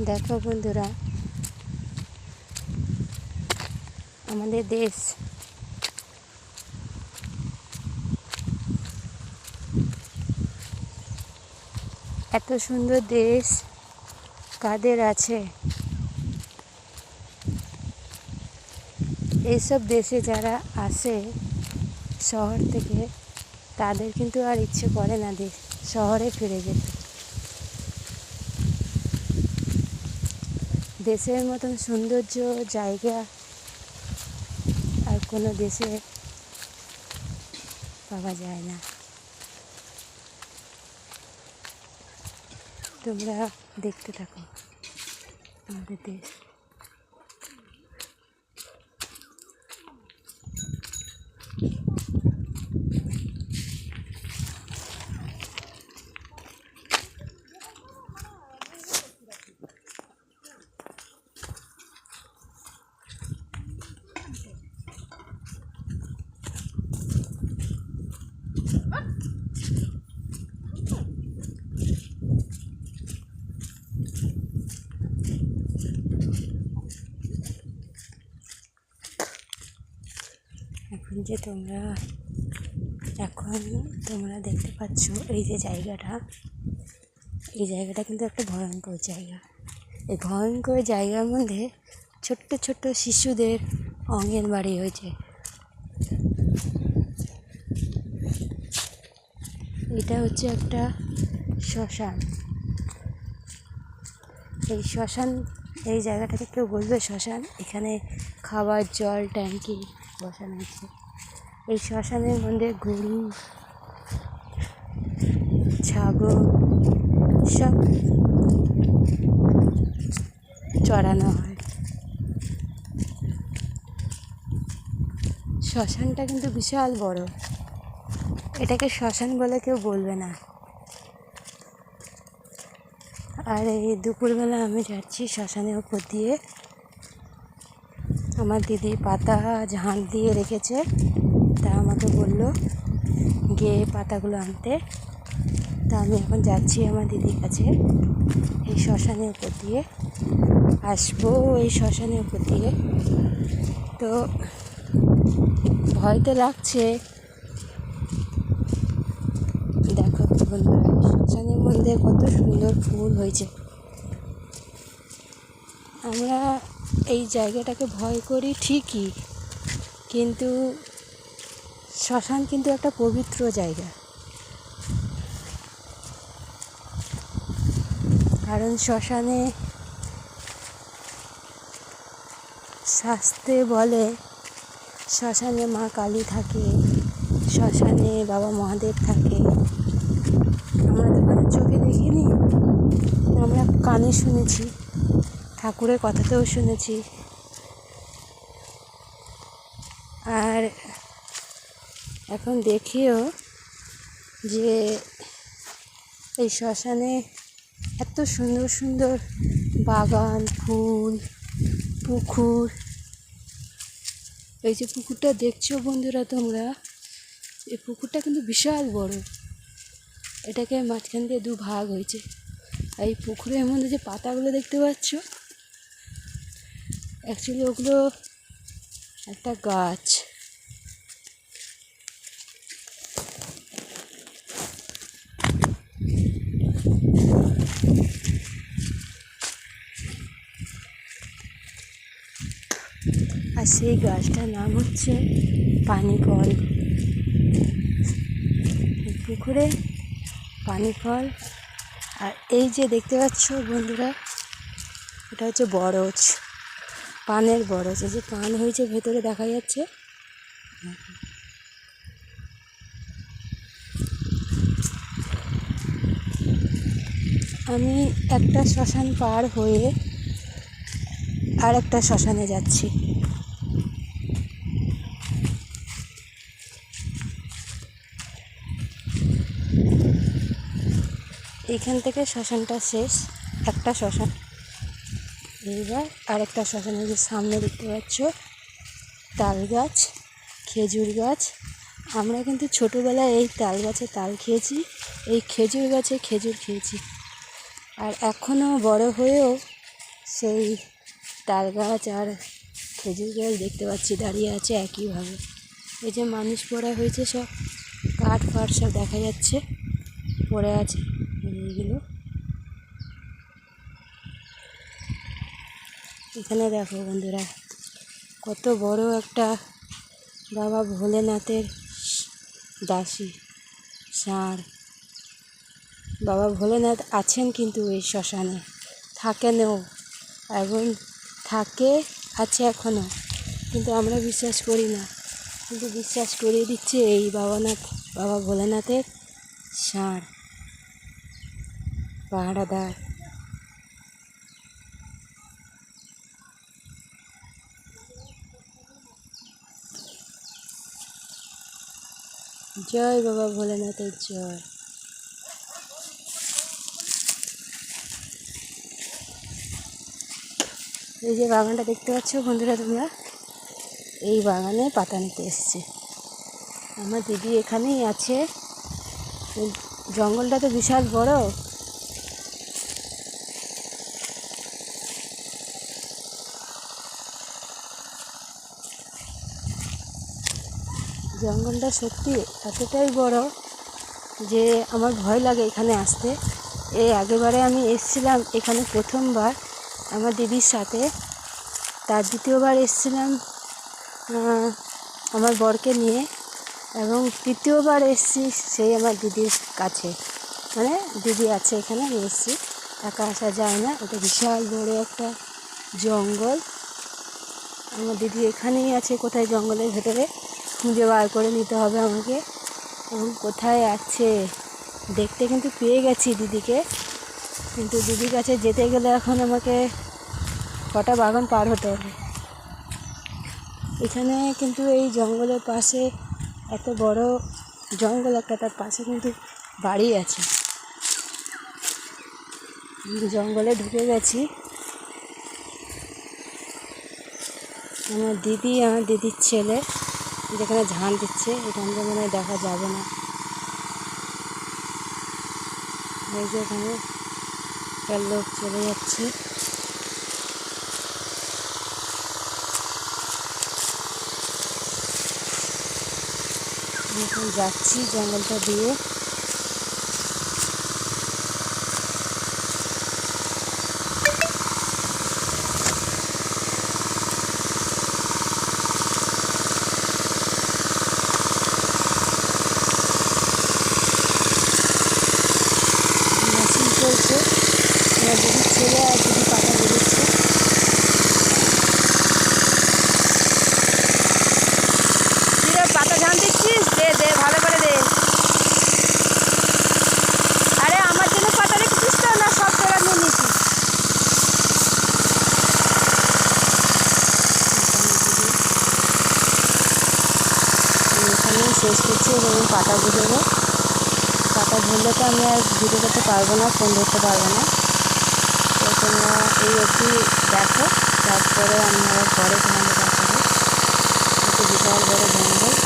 দেখো বন্ধুরা, আমাদের দেশ এত সুন্দর দেশ কাদের আছে? এইসব দেশে যারা আসে শহর থেকে, তাদের কিন্তু আর ইচ্ছে করে না শহরে ফিরে যেতে। দেশের মতন সৌন্দর্য জায়গা আর কোনো দেশে পাওয়া যায় না। তোমরা দেখতে থাকো আমাদের দেশ। এখন তোমরা দেখতে পাচ্ছ এই জায়গাটা কিন্তু একটা ভয়ঙ্কর জায়গা। এই ভয়ঙ্কর জায়গার মধ্যে ছোট্ট ছোট্ট শিশুদের অঙ্গনবাড়ি হয়েছে। এটা হচ্ছে একটা শ্মশান। এই জায়গাটাকে কেউ বলবে শ্মশান। এখানে খাবার জল ট্যাঙ্কি বসানো হয়েছে। এই শ্মশানের মধ্যে গরু ছাগল সব চড়ানো হয়। শ্মশানটা কিন্তু বিশাল বড়। এটাকে শ্মশান বলে কেউ বলবে না। আর এই দুপুরবেলা আমি যাচ্ছি শ্মশানের উপর দিয়ে। আমার দিদি পাতা ঝাঁট দিয়ে রেখেছে, তা আমাকে বললো গিয়ে পাতাগুলো আনতে। তা আমি এখন যাচ্ছি আমার দিদির কাছে। এই শ্মশানের উপর দিয়ে আসবো। এই শ্মশানের উপর দিয়ে তো ভয় তো লাগছে। দেখো বন্ধুরা, শ্মশানের মধ্যে কত সুন্দর ফুল হয়েছে। আমরা এই জায়গাটাকে ভয় করি ঠিকই, কিন্তু শ্মশান কিন্তু একটা পবিত্র জায়গা। কারণ শ্মশানে শাস্ত্রে বলে শ্মশানে মা কালী থাকে, শ্মশানে বাবা মহাদেব থাকে। আমরা তো কারো চোখে দেখিনি, আমরা কানে শুনেছি, ঠাকুরের কথাতেও শুনেছি। আর এখন দেখিও যে এই শ্মশানে এত সুন্দর সুন্দর বাগান, ফুল, পুকুর। এই যে পুকুরটা দেখছো বন্ধুরা তোমরা, এই পুকুরটা কিন্তু বিশাল বড়। এটাকে মাঝখান দিয়ে দু ভাগ হয়েছে। এই পুকুরের মধ্যে যে পাতাগুলো দেখতে পাচ্ছ, অ্যাকচুয়ালি ওগুলো একটা গাছ। আর সেই গাছটার নাম হচ্ছে পানি ফল। পুকুরে পানি ফল। আর এই যে দেখতে পাচ্ছ বন্ধুরা, এটা হচ্ছে বরজ, পানের বরজ। এই যে পান হয়েছে ভেতরে দেখা যাচ্ছে। আমি একটা শ্মশান পার হয়ে আর একটা শ্মশানে যাচ্ছি। এইখান থেকে শ্মশানটা শেষ, একটা শ্মশান। এইবার আরেকটা শ্মশানের যে সামনে দেখতে পাচ্ছ তাল গাছ, খেজুর গাছ। আমরা কিন্তু ছোটোবেলায় এই তাল গাছে তাল খেয়েছি, এই খেজুর গাছে খেজুর খেয়েছি। আর এখনও বড় হয়েও সেই তাল গাছ আর খেজুর গাছ দেখতে পাচ্ছি দাঁড়িয়ে আছে একইভাবে। এই যে মানুষ পড়া হয়েছে, সব কাঠ ফাট সব দেখা যাচ্ছে পড়ে আছে এইগুলো। এখানে দেখো বন্ধুরা, কত বড় একটা বাবা ভোলেনাথের দাসী ষাঁড়। বাবা ভোলেনাথ আছেন কিন্তু এই শ্মশানে, থাকেনও এবং আছে এখনও, কিন্তু আমরা বিশ্বাস করি না। কিন্তু বিশ্বাস করিয়ে দিচ্ছে এই বাবা ভোলেনাথের ষাঁড় পাহারাদার। জয় বাবা ভোলেনাথের জয়। এই যে বাগানটা দেখতে পাচ্ছ বন্ধুরা তোমরা, এই বাগানে পাতা নিতে এসছে আমার দিদি, এখানেই আছে। জঙ্গলটা তো বিশাল বড়। জঙ্গলটা সত্যি এতটাই বড় যে আমার ভয় লাগে এখানে আসতে। এই আগেবারে আমি এসেছিলাম এখানে প্রথমবার আমার দিদির সাথে, তার দ্বিতীয়বার এসেছিলাম আমার বরকে নিয়ে, এবং তৃতীয়বার এসেছি সেই আমার দিদির কাছে। মানে দিদি আছে এখানে, আমি এসেছি, একা আসা যায় না। এটা বিশাল বড় একটা জঙ্গল। আমার দিদি এখানেই আছে, কোথায় জঙ্গলের ভেতরে খুঁজে বার করে নিতে হবে আমাকে, এবং কোথায় আছে দেখতে কিন্তু পেয়ে গেছি দিদিকে। কিন্তু দিদির কাছে যেতে গেলে এখন আমাকে কটা বাগান পার হতে হবে। এখানে কিন্তু এই জঙ্গলের পাশে, এত বড় জঙ্গল একটা, তার পাশে কিন্তু বাড়ি আছে। জঙ্গলে ঢুকে গেছি। আমার দিদির ছেলে যেখানে ঝাঁট দিচ্ছে, এখান থেকে মনে হয় দেখা যাবে না। এই যে এখানে একটা লোক চলে যাচ্ছে। এখন যাচ্ছি জঙ্গলটা দিয়ে। মেশিন চলছে, আমার দিদির ছেলে আর দিদি পাতা বেরোচ্ছে। পাতা ঝাঁট দিচ্ছিস? দে দে, ভালো করে দে। আরে আমার জন্য পাতা রেখেছিস তো, না সব তোরা নিয়ে নিয়েছিস? এখানেই শেষ করছি এবং পাতা ভুজবো। পাতা ভুললে তো আমি আর ভিডিও করতে পারবো না, ফোন ধরতে পারবো না। তো তোমরা এই অবধি দেখো, তারপরে আমি আবার পরে তোমাদের দেখাবো। একটা বিশাল বড় জঙ্গল।